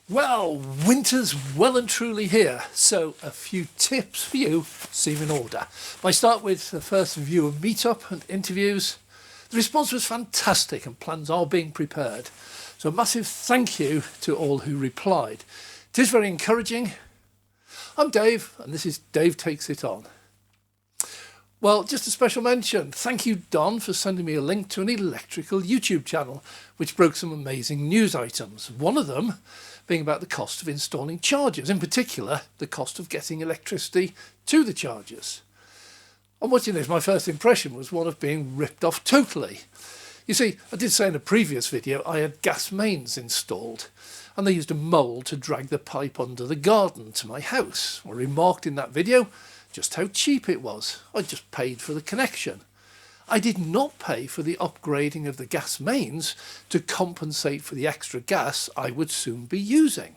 Well, winter's well and truly here, so a few tips for you seem in order. I start with the first viewer meetup and interviews. The response was fantastic and plans are being prepared. So a massive thank you to all who replied. It is very encouraging. I'm Dave and this is Dave Takes It On. Well, just a special mention. Thank you, Don, for sending me a link to an electrical YouTube channel, which broke some amazing news items. One of them being about the cost of installing chargers, in particular, the cost of getting electricity to the chargers. On watching this, my first impression was one of being ripped off totally. You see, I did say in a previous video I had gas mains installed, and they used a mole to drag the pipe under the garden to my house. I remarked in that video just how cheap it was. I just paid for the connection. I did not pay for the upgrading of the gas mains to compensate for the extra gas I would soon be using.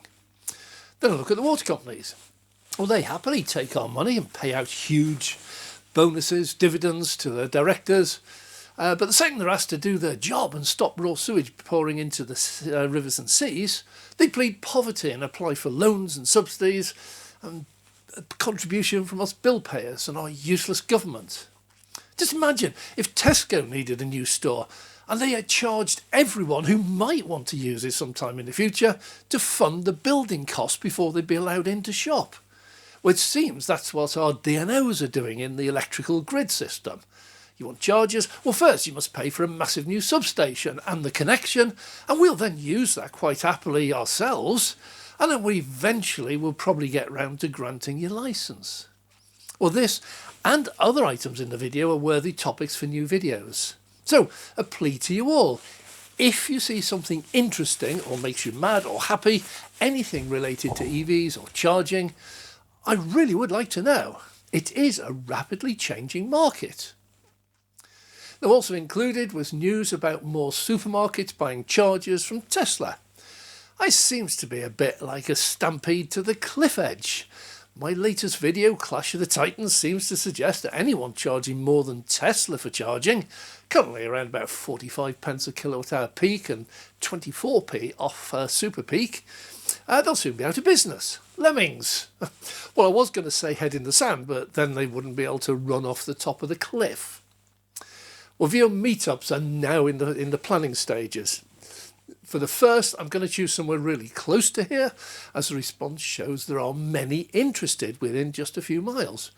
Then I look at the water companies. Well, they happily take our money and pay out huge bonuses, dividends to their directors. But the second they're asked to do their job and stop raw sewage pouring into the rivers and seas, they plead poverty and apply for loans and subsidies and contribution from us bill payers and our useless government. Just imagine if Tesco needed a new store and they had charged everyone who might want to use it sometime in the future to fund the building costs before they'd be allowed in to shop. Well, it seems that's what our DNOs are doing in the electrical grid system. You want chargers? Well, first you must pay for a massive new substation and the connection, and we'll then use that quite happily ourselves, and then we eventually will probably get round to granting your licence. Well, this and other items in the video are worthy topics for new videos. So, a plea to you all. If you see something interesting or makes you mad or happy, anything related to EVs or charging, I really would like to know. It is a rapidly changing market. Now, also included was news about more supermarkets buying chargers from Tesla. It seems to be a bit like a stampede to the cliff edge. My latest video, Clash of the Titans, seems to suggest that anyone charging more than Tesla for charging, currently around about 45 pence a kilowatt hour peak and 24p off super peak, they'll soon be out of business. Lemmings. Well, I was going to say head in the sand, but then they wouldn't be able to run off the top of the cliff. Well, viewer meetups are now in the planning stages. For the first, I'm going to choose somewhere really close to here, as the response shows there are many interested within just a few miles.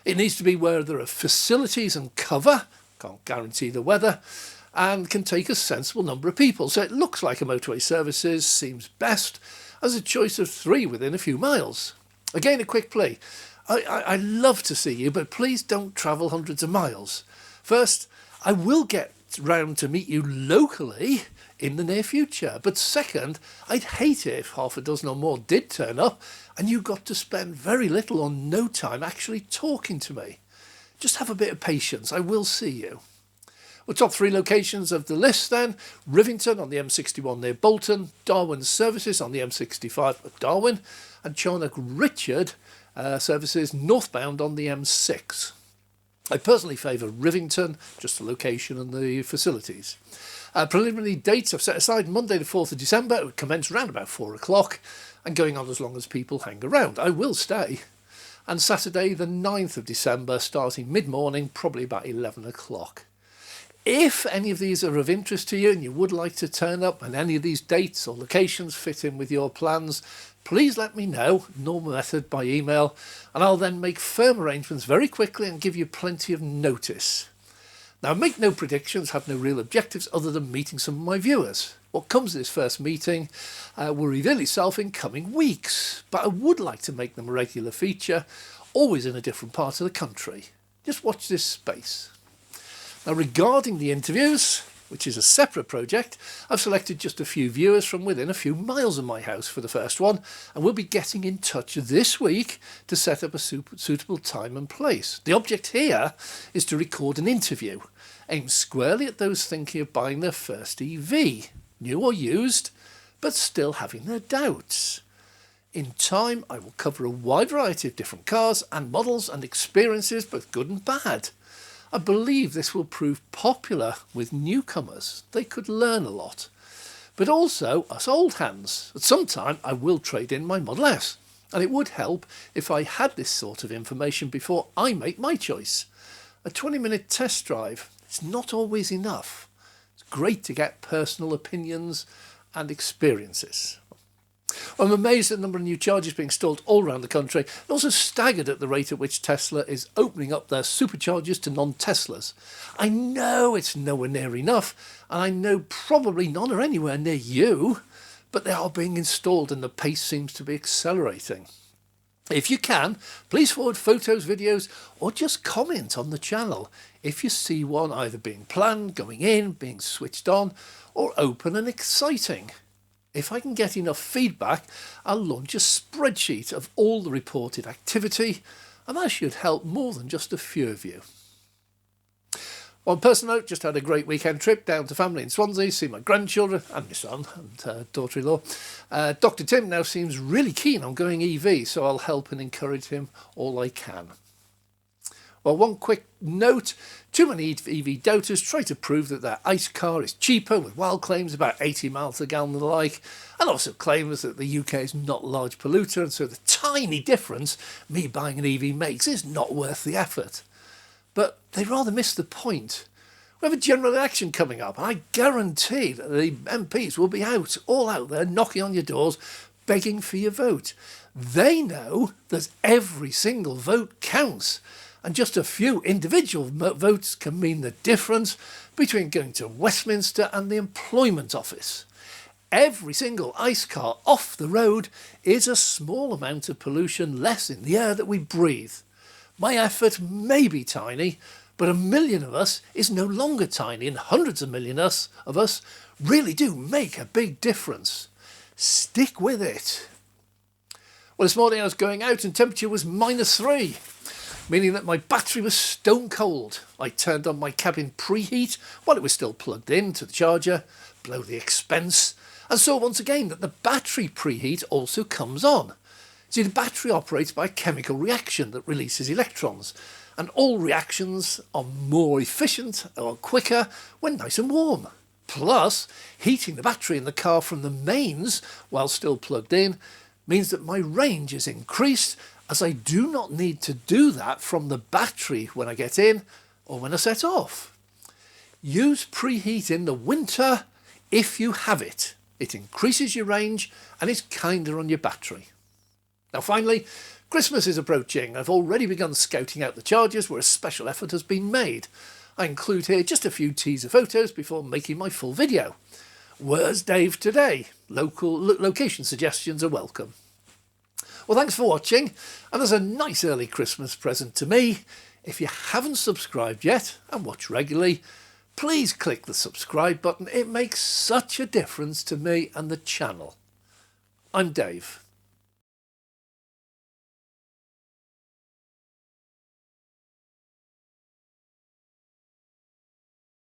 It needs to be where there are facilities and cover, can't guarantee the weather, and can take a sensible number of people. So it looks like a motorway services seems best as a choice of 3 within a few miles. Again, a quick plea. I love to see you, but please don't travel hundreds of miles. First, I will get round to meet you locally in the near future. But second, I'd hate it if half a dozen or more did turn up and you got to spend very little or no time actually talking to me. Just have a bit of patience. I will see you. Well, top 3 locations of the list then: Rivington on the M61 near Bolton, Darwin Services on the M65 at Darwin, and Charnock Richard Services northbound on the M6. I personally favour Rivington, just the location and the facilities. Preliminary dates I've set aside: Monday the 4th of December, it would commence around about 4 o'clock and going on as long as people hang around. I will stay. And Saturday the 9th of December, starting mid-morning, probably about 11 o'clock. If any of these are of interest to you and you would like to turn up and any of these dates or locations fit in with your plans, please let me know, normal method by email, and I'll then make firm arrangements very quickly and give you plenty of notice. Now, make no predictions, have no real objectives other than meeting some of my viewers. What comes of this first meeting will reveal itself in coming weeks, but I would like to make them a regular feature, always in a different part of the country. Just watch this space. Now, regarding the interviews, which is a separate project, I've selected just a few viewers from within a few miles of my house for the first one, and we'll be getting in touch this week to set up a suitable time and place. The object here is to record an interview aimed squarely at those thinking of buying their first EV, new or used, but still having their doubts. In time, I will cover a wide variety of different cars and models and experiences, both good and bad. I believe this will prove popular with newcomers. They could learn a lot. but also us old hands. At some time I will trade in my Model S, and it would help if I had this sort of information before I make my choice. A 20-minute test drive is not always enough. It's great to get personal opinions and experiences. I'm amazed at the number of new chargers being installed all around the country, and also staggered at the rate at which Tesla is opening up their superchargers to non-Teslas. I know it's nowhere near enough, and I know probably none are anywhere near you, but they are being installed and the pace seems to be accelerating. If you can, please forward photos, videos, or just comment on the channel if you see one either being planned, going in, being switched on, or open and exciting. If I can get enough feedback, I'll launch a spreadsheet of all the reported activity, and that should help more than just a few of you. On a personal note, just had a great weekend trip down to family in Swansea, see my grandchildren and my son and daughter-in-law. Dr. Tim now seems really keen on going EV, so I'll help and encourage him all I can. Well, one quick note, too many EV doubters try to prove that their ICE car is cheaper with wild claims about 80 miles a gallon and the like, and also claims that the UK is not a large polluter, and so the tiny difference me buying an EV makes is not worth the effort. But they rather miss the point. We have a general election coming up, and I guarantee that the MPs will be all out there knocking on your doors, begging for your vote. They know that every single vote counts, and just a few individual votes can mean the difference between going to Westminster and the Employment Office. Every single ICE car off the road is a small amount of pollution less in the air that we breathe. My effort may be tiny, but 1 million of us is no longer tiny, and hundreds of millions of us really do make a big difference. Stick with it. Well, this morning I was going out and temperature was -3. Meaning that my battery was stone cold. I turned on my cabin preheat while it was still plugged in to the charger, blow the expense, and saw once again that the battery preheat also comes on. See, the battery operates by a chemical reaction that releases electrons, and all reactions are more efficient or quicker when nice and warm. Plus, heating the battery in the car from the mains while still plugged in means that my range is increased, as I do not need to do that from the battery when I get in or when I set off. Use preheat in the winter if you have it. It increases your range and is kinder on your battery. Now finally, Christmas is approaching. I've already begun scouting out the chargers where a special effort has been made. I include here just a few teaser photos before making my full video. Where's Dave today? Location suggestions are welcome. Well, thanks for watching, and as a nice early Christmas present to me, if you haven't subscribed yet and watch regularly, please click the subscribe button. It makes such a difference to me and the channel. I'm Dave.